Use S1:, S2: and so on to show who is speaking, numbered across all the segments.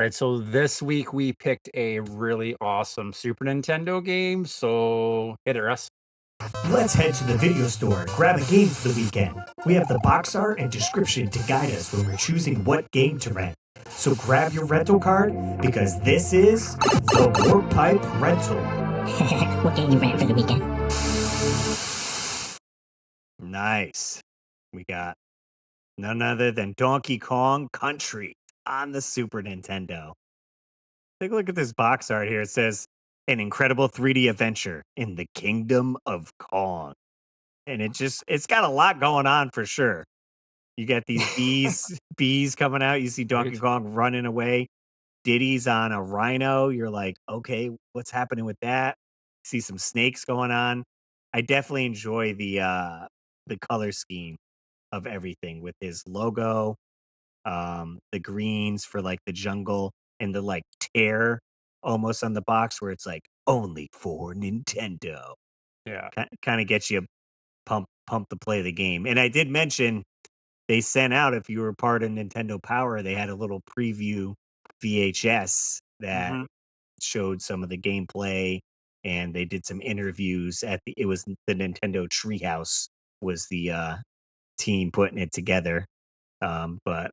S1: right, so this week we picked a really awesome Super Nintendo game, so hit it, Russ.
S2: Let's head to the video store, grab a game for the weekend. We have the box art and description to guide us when we're choosing what game to rent. So grab your rental card because this is the Warp Pipe Rental.
S3: What game you rent for the weekend?
S2: Nice. We got none other than Donkey Kong Country on the Super Nintendo. Take a look at this box art here. It says, an incredible 3D adventure in the Kingdom of Kong. And it's got a lot going on for sure. You got these bees coming out. You see Donkey
S1: Right?
S2: Kong running away. Diddy's on a rhino. You're like, okay, what's happening with that? See some snakes going on. I definitely enjoy the color scheme of everything with his logo, the greens for like the jungle and the like tear almost on the box where it's like only for Nintendo.
S1: Yeah.
S2: Kind of gets you pumped to play the game. And I did mention they sent out, if you were part of Nintendo Power, they had a little preview VHS that
S1: Mhm.
S2: showed some of the gameplay, and they did some interviews at it was the Nintendo Treehouse was the team putting it together. But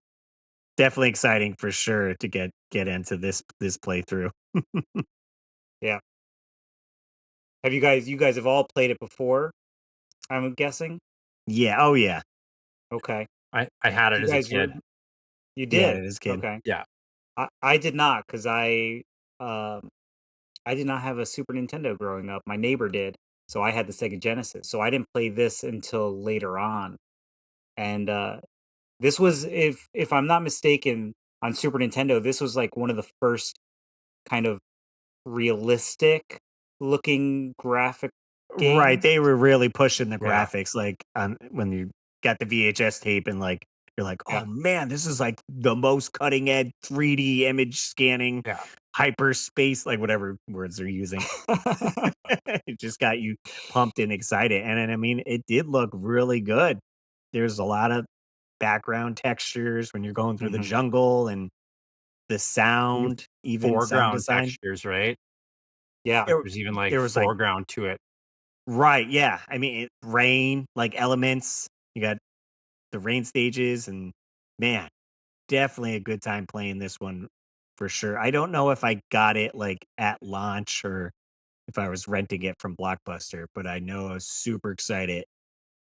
S2: definitely exciting for sure to get into this playthrough.
S4: Yeah. You guys have all played it before, I'm guessing?
S2: Yeah, oh yeah.
S4: Okay.
S1: I had it
S4: You
S1: as a
S4: guys
S1: kid.
S4: you
S2: Yeah,
S4: did?
S2: it is kid.
S4: Okay.
S1: Yeah.
S4: I did not, 'cause I did not have a Super Nintendo growing up. My neighbor did, so I had the Sega Genesis. So I didn't play this until later on. And, this was if I'm not mistaken, on Super Nintendo, this was, like, one of the first kind of realistic looking graphic
S2: Right,
S4: games.
S2: they were really pushing the
S1: Yeah.
S2: graphics, like, when you got the VHS tape and, like, you're like,
S4: Yeah.
S2: "Oh, man, this is, like, the most cutting edge 3D image scanning,
S1: Yeah.
S2: hyperspace," like, whatever words they're using. It just got you pumped and excited, and then, I mean, it did look really good. There's a lot of background textures when you're going through the
S4: Mhm.
S2: jungle and the
S1: Even
S2: sound, even sound
S1: foreground
S2: design.
S1: textures, right?
S4: Yeah.
S1: Like,
S2: There
S1: there's even, like,
S2: there was, like
S1: foreground to it.
S2: right, yeah. I mean, rain, like elements. You got the rain stages, and man, definitely a good time playing this one for sure. I don't know if I got it like at launch or if I was renting it from Blockbuster, but I know I was super excited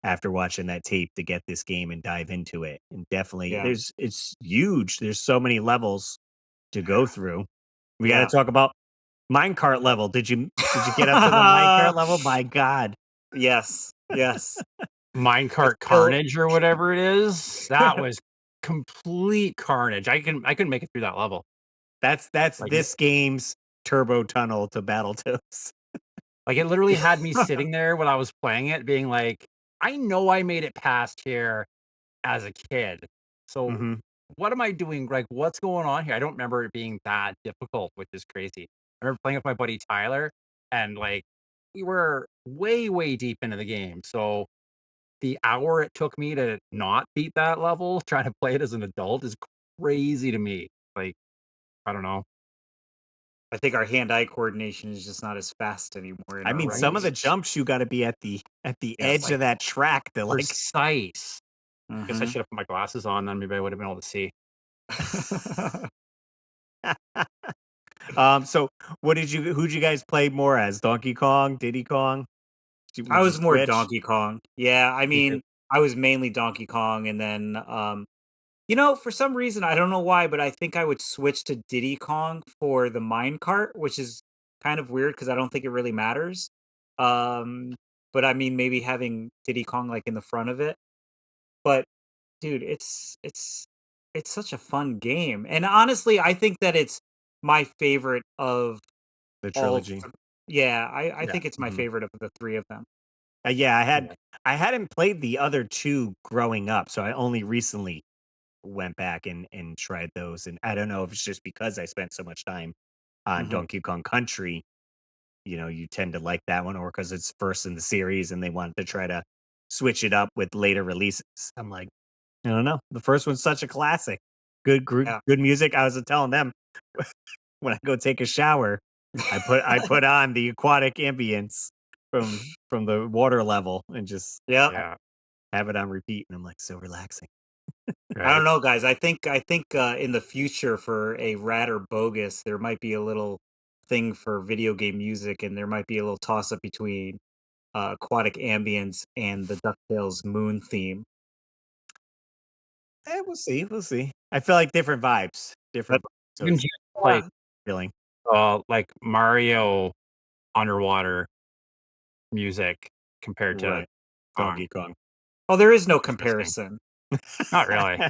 S2: after watching that tape to get this game and dive into it. And definitely,
S4: Yeah.
S2: it's huge. There's so many levels to go through. We got to
S4: Yeah.
S2: talk about minecart level. Did you get up to the minecart level? My God.
S4: Yes. Yes. I
S1: Minecart
S4: still
S1: Carnage or whatever it is, that was complete carnage. I couldn't make it through that level.
S2: That's
S1: Like
S2: this game's turbo tunnel to Battletoads.
S1: Like, it literally had me sitting there when I was playing it being like, "I know I made it past here as a kid, so
S2: Mhm.
S1: what am I doing? Like, what's going on here?" I don't remember it being that difficult, which is crazy. I remember playing with my buddy Tyler, and, like, we were way, way deep into the game, so the hour it took me to not beat that level, trying to play it as an adult is crazy to me. Like, I don't know.
S4: I think our hand-eye coordination is just not as fast anymore in
S2: I
S4: our
S2: mean, some of the
S1: Right?
S4: wrestling.
S2: jumps you gotta be at the
S4: Yes.
S2: edge
S1: Like,
S2: of that track to, like
S1: precise. Guess I
S4: Mhm.
S1: should have put my glasses on, then maybe I would have been able to see.
S2: So what did you who'd you guys play more as? Donkey Kong, Diddy Kong?
S4: I
S2: Would you
S4: was more
S2: switch?
S4: Donkey Kong. Yeah, I
S2: Me too.
S4: mean, I was mainly Donkey Kong, and then, for some reason, I don't know why, but I think I would switch to Diddy Kong for the minecart, which is kind of weird because I don't think it really matters. Um, but I mean, maybe having Diddy Kong, like, in the front of it. But, dude, it's such a fun game, and honestly, I think that it's my favorite of
S2: The
S4: all
S2: trilogy.
S4: yeah, I
S1: Yeah.
S4: think it's my
S2: Mhm.
S4: favorite of the 3 of them.
S2: Yeah,
S1: Yeah.
S2: I hadn't played the other 2 growing up, so I only recently went back and tried those, and I don't know if it's just because I spent so much time on
S4: Mhm.
S2: Donkey Kong Country, you tend to like that one, or because it's first in the series and they wanted to try to switch it up with later releases. I'm like, I don't know. The first one's such a classic.
S4: Yeah.
S2: Good music. I was telling them when I go take a shower, I put on the aquatic ambience from the water level and just
S4: Yeah.
S1: Yeah,
S2: have it on repeat, and I'm like, so relaxing.
S4: I don't
S1: right.
S4: know, guys. I think in the future for a rad or bogus, there might be a little thing for video game music, and there might be a little toss up between aquatic ambience and the DuckTales moon theme.
S2: We'll see, we'll see. I feel like different vibes,
S4: That,
S2: different so
S1: Even
S2: it's
S1: just like,
S2: feeling.
S1: Mario underwater music compared to
S2: Right.
S1: Kong.
S2: Donkey Kong.
S4: oh, there is no
S1: Interesting.
S4: comparison.
S1: Not really,
S4: No,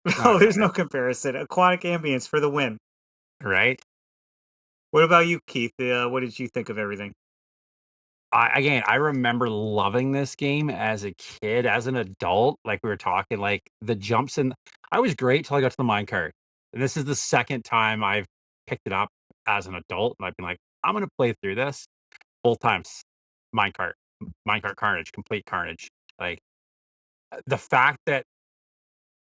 S1: not
S4: there's
S1: really,
S4: no comparison. Aquatic ambience for the win.
S1: right?
S4: What about you, Keith? What did you think of everything?
S1: I remember loving this game as a kid, as an adult, like, we were talking, like, the jumps in I was great till I got to the minecart, and this is the second time I've picked it up as an adult, and I've been like, "I'm gonna play through this." Both times, minecart minecart carnage, complete carnage, like, the fact that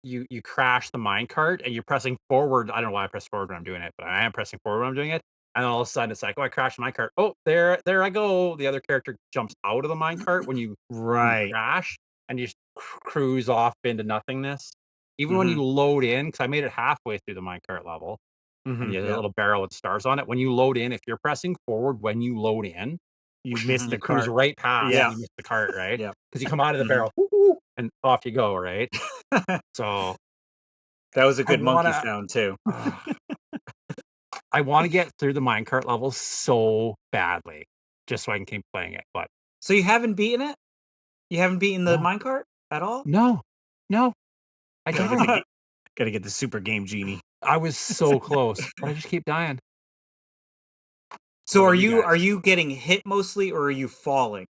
S1: you crash the minecart and you're pressing forward. I don't know why I press forward when I'm doing it, but I am pressing forward when I'm doing it. And then all of a sudden it's like, oh, I crashed the minecart. Oh, there I go. The other character jumps out of the minecart when you
S2: Right.
S1: crash and you just cruise off into nothingness. Even when
S4: Hmm.
S1: you load in, because I made it halfway through the minecart level, and
S2: Mhm.
S1: you have a
S4: Yeah.
S1: little barrel with stars on it. When you load in, if you're pressing forward when you load in,
S2: You missed
S4: Hmm.
S1: you
S2: the
S1: cruise
S2: cart.
S1: right past
S2: Yeah.
S1: and
S4: Yeah.
S1: you miss the cart, right?
S4: Yeah.
S1: Because you come out of the
S4: Hmm.
S1: barrel, whoo, whoo, and off you go, right? So
S4: That was a
S1: I
S4: good monkey
S1: wanna
S4: sound too.
S1: I wanna get through the minecart levels so badly, just so I can keep playing it, but
S4: So you haven't beaten it? You haven't beaten the
S1: no,
S4: minecart at all?
S1: no, no, I
S2: Gotta get the
S1: don't.
S2: ga gotta get the super game genie.
S1: I was so close, but I just keep dying. What
S4: So
S1: about you
S4: are
S1: guys?
S4: you getting hit mostly or are you falling?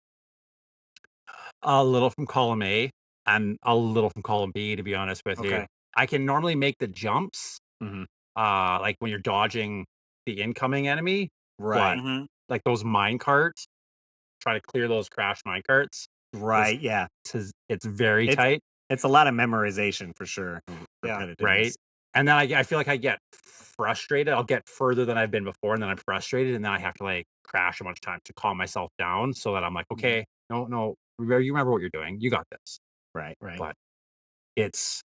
S1: A little from column A and a little from column B, to be honest with you.
S4: Okay.
S1: I can normally make the jumps,
S2: Mhm.
S1: like when you're dodging the incoming enemy, but,
S2: Right.
S4: Hmm.
S1: like, those minecarts, trying to clear those crash minecarts is
S2: Right, yeah.
S1: it's very
S2: It's
S1: tight.
S2: it's a lot of memorization for sure, and
S4: Yeah.
S1: Right?
S2: repetitiveness.
S1: And then I feel like I get frustrated. I'll get further than I've been before, and then I'm frustrated, and then I have to, like, crash a bunch of times to calm myself down so that I'm like,
S4: Mhm.
S1: "Okay, no, no, you remember what you're doing. You got this."
S2: Right, right.
S1: But it's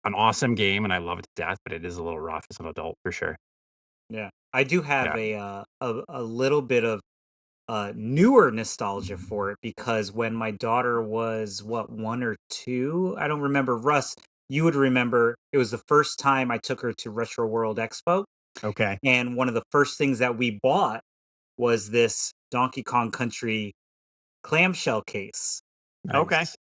S1: an awesome game, and I love it to death, but it is a little rough as an adult for sure.
S4: Yeah. I do have
S1: Yeah.
S4: a little bit of newer nostalgia for it because when my daughter was what 1 or 2, I don't remember. Russ, you would remember. It was the first time I took her to Retro World Expo,
S2: Okay.
S4: and one of the first things that we bought was this Donkey Kong Country clamshell case.
S2: Okay.
S1: Nice.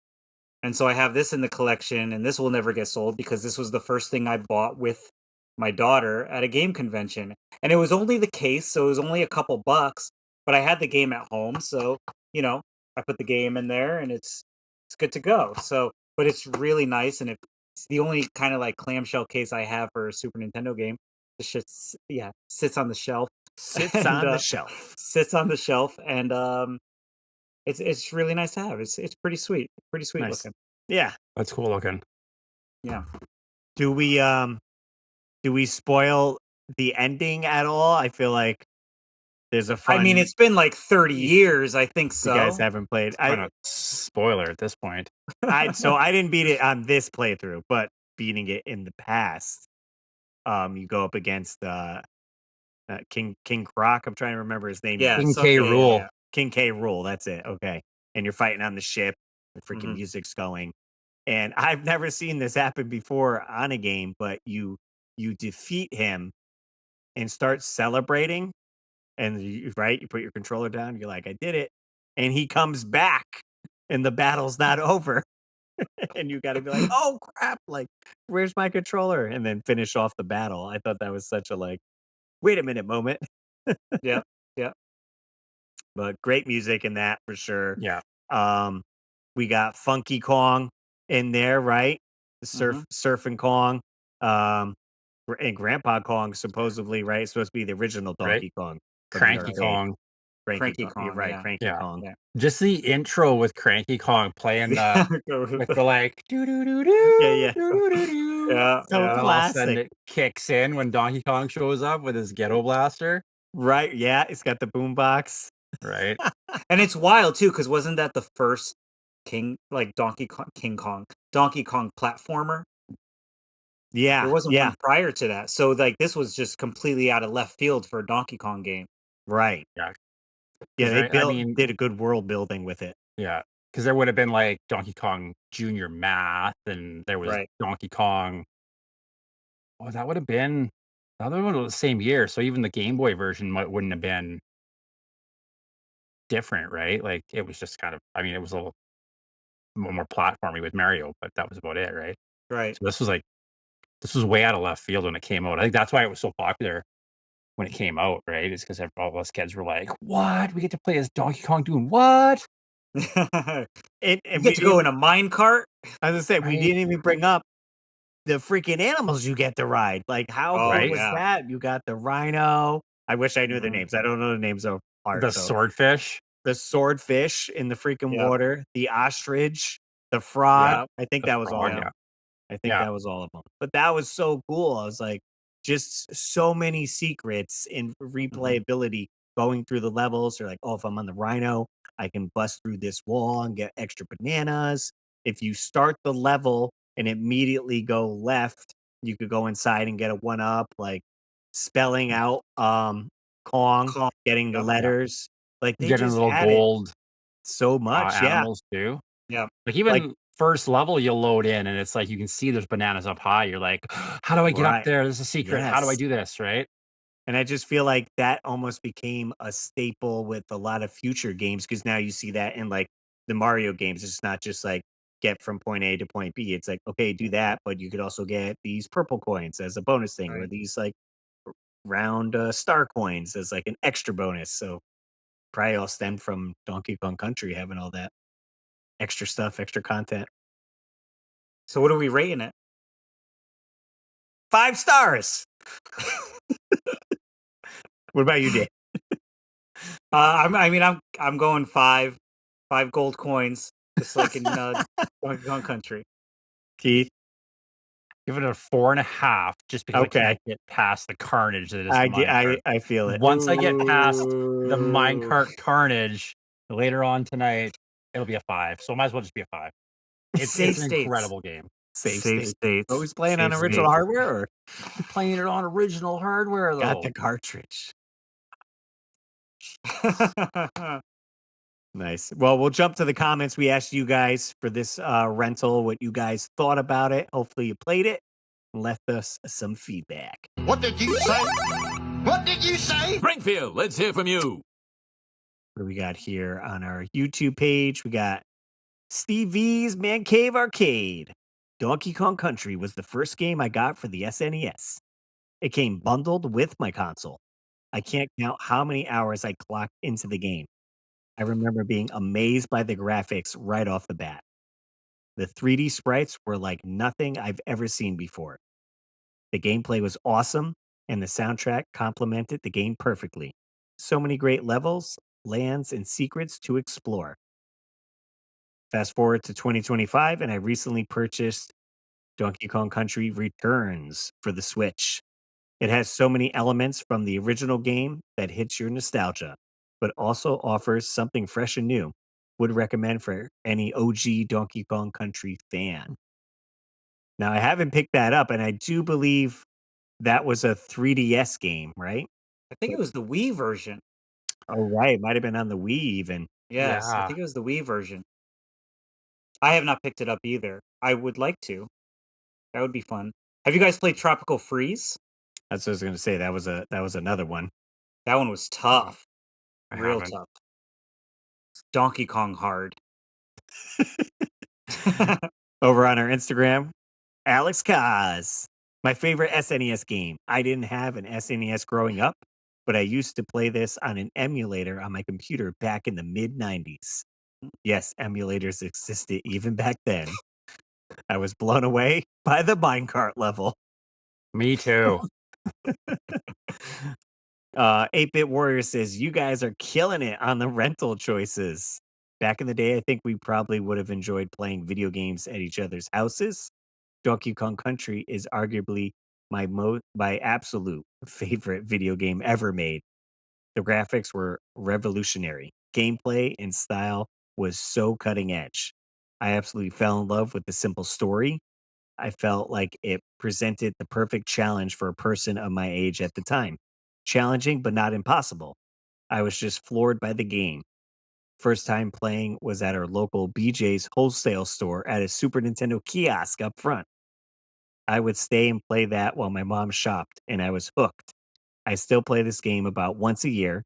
S4: And so I have this in the collection, and this will never get sold because this was the first thing I bought with my daughter at a game convention. And it was only the case, so it was only a couple bucks, but I had the game at home, so you know, I put the game in there and it's good to go. So, but it's really nice, and it's the only kind of like clamshell case I have for a Super Nintendo game. The shit's yeah, sits on the shelf
S2: Sits
S4: and
S2: on the shelf.
S4: sits on the shelf and it's really nice to have. It's pretty sweet
S2: Nice.
S4: looking.
S2: Yeah.
S1: That's cool looking.
S4: Yeah.
S2: Do we, do we spoil the ending at all? I feel like there's a
S4: I mean,
S2: fun
S4: it's been like 30
S2: you
S4: years, I think
S2: you guys
S4: so.
S2: haven't played.
S1: It's kind of spoiler at this point.
S2: I didn't beat it on this playthrough, but beating it in the past, you go up against, King Croc. I'm trying to remember his name now.
S4: Yeah,
S1: King
S4: so
S1: K.
S4: yeah,
S1: Rule.
S4: yeah.
S2: King K. Rule, that's it, okay. And you're fighting on the ship, the freaking
S4: Mhm.
S2: music's going, and I've never seen this happen before on a game, but you defeat him and start celebrating, and you right, you put your controller down, you're like, "I did it," and he comes back, and the battle's not over, and you gotta be like, "Oh, crap, like, where's my controller?" And then finish off the battle. I thought that was such a, like, "Wait a minute" moment.
S4: Yeah, yeah.
S2: But great music in that for sure.
S1: Yeah.
S2: Um, we got Funky Kong in there, right? The
S4: Mhm.
S2: Surfing Kong. Um, and Grandpa Kong supposedly, right? Supposed to be the original
S1: Right?
S2: Donkey Kong from the
S1: Cranky
S2: arcade.
S1: Kong.
S2: Cranky
S4: Cranky
S2: Kong. You're
S4: Kong,
S2: right,
S4: yeah,
S2: Cranky
S1: Yeah.
S2: Kong.
S4: yeah.
S1: Just the intro with Cranky Kong playing the
S4: Yeah, go with
S1: with
S4: the
S1: the, like, doo doo doo
S2: Yeah,
S1: doo,
S2: yeah.
S1: doo doo doo
S4: Yeah,
S2: So
S1: And
S4: yeah.
S1: then all of a sudden
S2: classic.
S1: it kicks in when Donkey Kong shows up with his ghetto blaster,
S2: Right, yeah, it's got the boombox.
S1: right?
S4: And it's wild too, because wasn't that the first King Kong, Donkey Kong platformer? There
S2: Yeah,
S4: wasn't
S2: yeah,
S4: one prior to that, so, like, this was just completely out of left field for a Donkey Kong game.
S2: right.
S1: Yeah,
S2: Yeah,
S1: because
S2: they
S1: I mean,
S2: did a good world building with it.
S1: yeah, because there would have been, like, Donkey Kong Junior Math, and there was
S4: Right.
S1: Donkey Kong. Oh, that would have been the same year, so even the Game Boy version wouldn't have been different, right? Like, it was just kind of, I mean, it was a little more platformy with Mario, but that was about it, right?
S4: Right.
S1: So this was way out of left field when it came out. I think that's why it was so popular when it came out, right? Is because all of us kids were like, "What? We get to play as Donkey Kong doing what?"
S4: You
S2: And
S4: get
S2: we
S4: to go
S2: didn't
S4: in a minecart?
S2: as I said, we
S1: Right,
S2: didn't even bring up the freaking animals you get to ride. Like, how cool
S4: Oh,
S1: right?
S2: was
S4: yeah.
S2: that? You got the rhino. I wish I knew their
S4: Mhm.
S2: names. I don't know the names of part,
S1: The
S2: so
S1: swordfish,
S2: the swordfish in the freaking
S4: Yep,
S2: water, the ostrich, the frog.
S4: yep,
S2: I think
S1: the
S2: that was all
S1: frog,
S2: of
S4: yep.
S1: yeah,
S2: 'em. I think
S1: yeah,
S2: that was all of them. But that was so cool. I was like, just so many secrets in
S4: Mhm.
S2: replayability going through the levels. Or like, oh, if I'm on the rhino, I can bust through this wall and get extra bananas. If you start the level and immediately go left, you could go inside and get a one up, like spelling out Kong,
S4: Kong.
S2: getting the
S4: Yep,
S1: yeah.
S2: letters. Like
S1: You
S2: they
S1: get in
S2: just
S1: little
S2: had it
S1: gold,
S2: so much. Yeah.
S1: animals too.
S4: yep.
S1: Like,
S2: Like,
S1: even first level, you'll load in, and it's like you can see there's bananas up high. You're like, "How do I get up
S2: right.
S1: there? This is a secret. How do I
S2: Yes.
S1: do this?" Right?
S2: And I just feel like that almost became a staple with a lot of future games because now you see that in like the Mario games. It's not just like get from point A to point B. It's like, okay, do that, but you could also get these purple coins as a bonus thing, or
S4: Right.
S2: these like round star coins as like an extra bonus. So probably all stemmed from Donkey Kong Country having all that extra stuff, extra content.
S4: So what are we rating it?
S2: 5 stars. What about you, Dave?
S4: I mean, I'm going 5 gold coins, just like in, Donkey Kong Country.
S2: Keith?
S1: Give it a 4.5 just because I
S2: Okay.
S1: can't get past the carnage that is the
S2: I
S1: minecart.
S2: I feel it.
S1: Once I get past the
S4: Ooh.
S1: minecart carnage later on tonight, it'll be a 5, so it might as well just be a 5. It's
S4: Save
S1: an
S4: states.
S1: incredible game.
S2: Save
S4: Save
S2: state.
S4: states.
S2: Always playing on
S4: Save
S2: original
S4: states.
S2: hardware or
S1: I'm playing it on original hardware,
S2: got
S1: though.
S2: the cartridge? Nice. Well, we'll jump to the comments. We asked you guys for this rental what you guys thought about it. Hopefully you played it and left us some feedback.
S5: What did you say? What did you say?
S6: Springfield, let's hear from you.
S2: What do we got here on our YouTube page? We got Steve V's Man Cave Arcade. Donkey Kong Country was the first game I got for the SNES. It came bundled with my console. I can't count how many hours I clocked into the game. I remember being amazed by the graphics right off the bat. The 3D sprites were like nothing I've ever seen before. The gameplay was awesome, and the soundtrack complemented the game perfectly. So many great levels, lands, and secrets to explore. Fast forward to 2025, and I recently purchased Donkey Kong Country Returns for the Switch. It has so many elements from the original game that hits your nostalgia, but also offers something fresh and new. Would recommend for any OG Donkey Kong Country fan. Now, I haven't picked that up, and I do believe that was a 3DS game, right?
S4: I think it was the Wii version.
S2: Oh, right. Might have been on the Wii even.
S4: Yes, I
S1: Yeah.
S4: think it was the Wii version. I have not picked it up either. I would like to. That would be fun. Have you guys played Tropical Freeze?
S2: That's what I was going to say. That was another one.
S4: That one was tough.
S1: I
S4: Real
S1: haven't.
S4: tough. It's Donkey Kong hard.
S2: Over on our Instagram, Alex Kaz. My favorite SNES game. I didn't have an SNES growing up, but I used to play this on an emulator on my computer back in the mid 90s. Yes, emulators existed even back then. I was blown away by the minecart level.
S1: Me too.
S2: 8-Bit Warrior says, you guys are killing it on the rental choices. Back in the day, I think we probably would have enjoyed playing video games at each other's houses. Donkey Kong Country is arguably my absolute favorite video game ever made. The graphics were revolutionary. Gameplay and style was so cutting edge. I absolutely fell in love with the simple story. I felt like it presented the perfect challenge for a person of my age at the time. Challenging, but not impossible. I was just floored by the game. First time playing was at our local BJ's wholesale store at a Super Nintendo kiosk up front. I would stay and play that while my mom shopped, and I was hooked. I still play this game about once a year.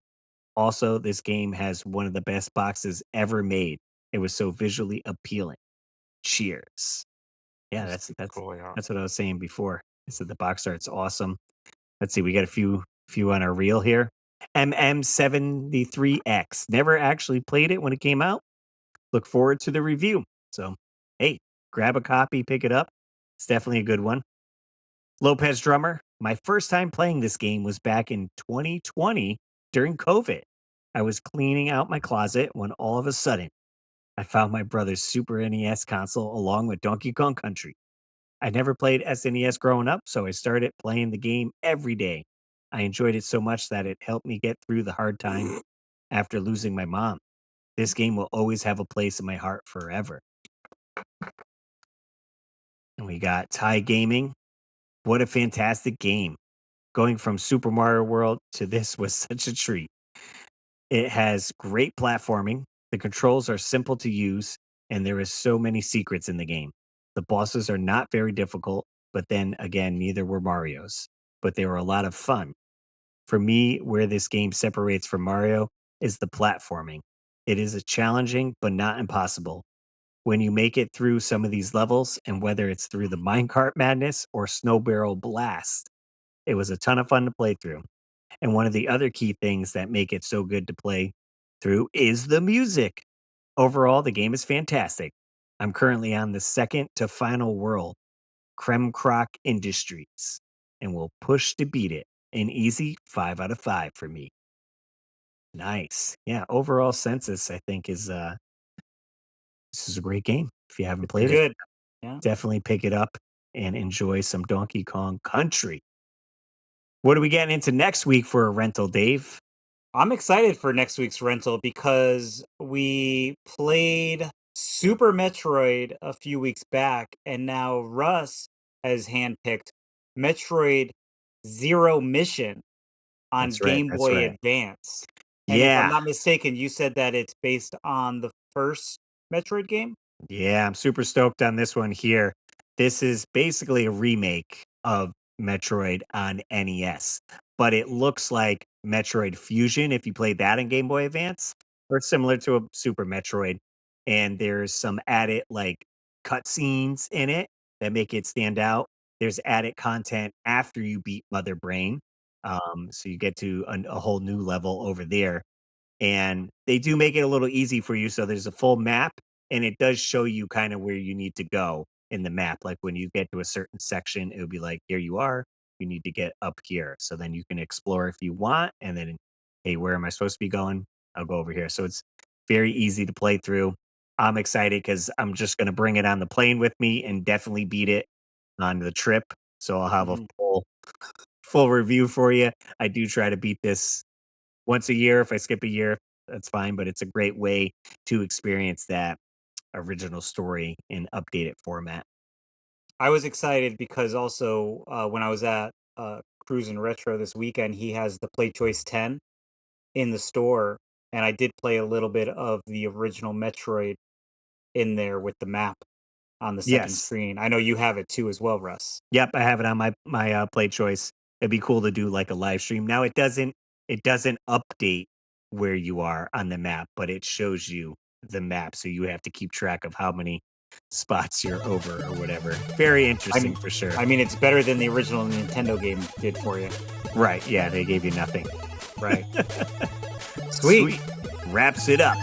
S2: Also, this game has one of the best boxes ever made. It was so visually appealing. Cheers. Yeah,
S1: That's
S2: that's
S1: super
S2: that's
S1: cool, yeah.
S2: that's what I was saying before. I said the box art's awesome. Let's see, we got a few on our reel here. MM73X. Never actually played it when it came out. Look forward to the review. So, hey, grab a copy, pick it up. It's definitely a good one. Lopez Drummer. My first time playing this game was back in 2020 during COVID. I was cleaning out my closet when all of a sudden I found my brother's Super NES console along with Donkey Kong Country. I never played SNES growing up, so I started playing the game every day. I enjoyed it so much that it helped me get through the hard time after losing my mom. This game will always have a place in my heart forever. And we got Thai Gaming. What a fantastic game. Going from Super Mario World to this was such a treat. It has great platforming. The controls are simple to use, and there is so many secrets in the game. The bosses are not very difficult, but then again, neither were Mario's. But they were a lot of fun. For me, where this game separates from Mario is the platforming. It is a challenging, but not impossible. When you make it through some of these levels, and whether it's through the minecart madness or snow barrel blast, it was a ton of fun to play through. And one of the other key things that make it so good to play through is the music. Overall, the game is fantastic. I'm currently on the second to final world, Creme Croc Industries, and will push to beat it. An easy 5 out of 5 for me. Nice. Yeah, overall census, I think, is this is a great game. If you haven't
S4: Pretty
S2: played it,
S4: good. Yeah.
S2: definitely pick it up and enjoy some Donkey Kong Country. What are we getting into next week for a rental, Dave?
S4: I'm excited for next week's rental because we played Super Metroid a few weeks back, and now Russ has handpicked Metroid Zero Mission on
S2: That's right.
S4: Game
S2: That's
S4: Boy
S2: right.
S4: Advance. And if I'm
S2: Yeah.
S4: not mistaken, you said that it's based on the first Metroid game?
S2: Yeah, I'm super stoked on this one here. This is basically a remake of Metroid on NES, but it looks like Metroid Fusion if you played that in Game Boy Advance, or similar to a Super Metroid. And there's some added like cutscenes in it that make it stand out. There's added content after you beat Mother Brain. So you get to a whole new level over there, and they do make it a little easy for you. So there's a full map, and it does show you kind of where you need to go in the map. Like when you get to a certain section, it would be like, here you are. You need to get up here. So then you can explore if you want. And then, hey, where am I supposed to be going? I'll go over here. So it's very easy to play through. I'm excited because I'm just going to bring it on the plane with me and definitely beat it on the trip. So I'll have a
S4: Mhm.
S2: full review for you. I do try to beat this once a year. If I skip a year, that's fine, but it's a great way to experience that original story in updated format.
S4: I was excited because also when I was at Cruise and Retro this weekend, he has the Play Choice 10 in the store, and I did play a little bit of the original Metroid in there with the map on the second
S2: Yes.
S4: screen. I know you have it too as well, Russ.
S2: Yep, I have it on my play choice. It'd be cool to do like a live stream. Now it doesn't update where you are on the map, but it shows you the map, so you have to keep track of how many spots you're over or whatever. Very interesting
S4: I'm,
S2: for sure.
S4: I mean, it's better than the original Nintendo game did for you.
S2: Right, yeah, they gave you nothing.
S4: Right. Sweet.
S2: Wraps it up.